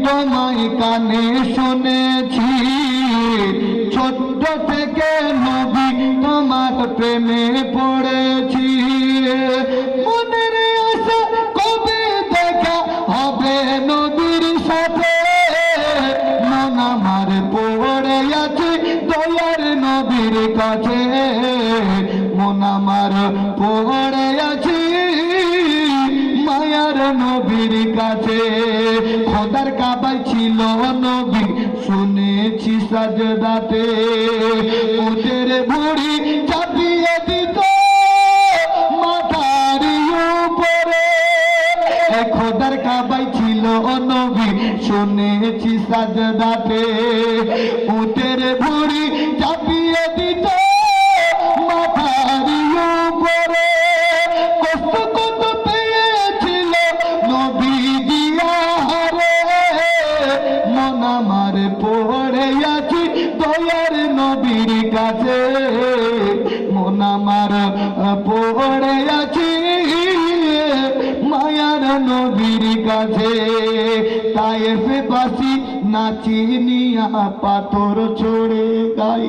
তোমায় কানে শুনেছি, ছোট্ট থেকে নবী তোমার প্রেমে পড়েছি। মনের আশা কবে দেখা হবে নবীর সাথে, মন আমার পড়ে আছে দয়ার নবীর কাছে, মন আমার পড়ে আছে মায়ার নবীর কাছে। খোদার কাবায় ছিল নবী শুনেছি সাজদাতে, উটের ভুঁড়ি চাপিয়ে দিত মাথার উপরে। খোদার কাবায় ছিল নবী শুনেছি সাজদাতে, উটের ভুঁড়ি চাপিয়ে দিত মাথার উপরে। কষ্ট কত পেয়েছিল নবী জিয়ারে, মন আমার পড়ে আছি দয়ার নবীর কাছে, মন আমার পড়ে আছি মায়ার নবীর কাছে। তায়েফে বাসি নাচিনিয়া পাথর ছড়ে গায়,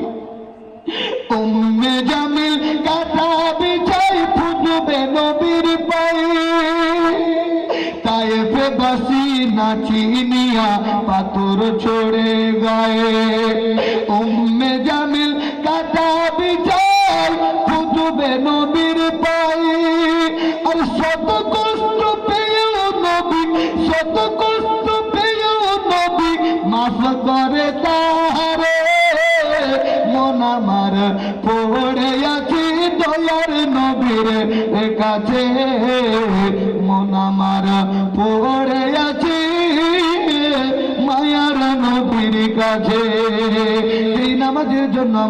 উম্মে জামিল কাঁথা বিছাই ফুটবে নবীর পায়ে। তায়েফে বাসি নাচিনিয়া পাথর ছড়ে গায়ে, উম্মে জামিল কাঁথা বিছাই ফুটবে নবীর পায়ে। আর শত কষ্ট পেয়েও নবী, শত কষ্ট পেয়েও নবী মাফ করে তারে, মন আমার পড়ে আছি দয়ার নবীর কাছে, মন আমার পড়ে আছি মায়ার নবীর কাছে। এই নামাজের জন্য আমার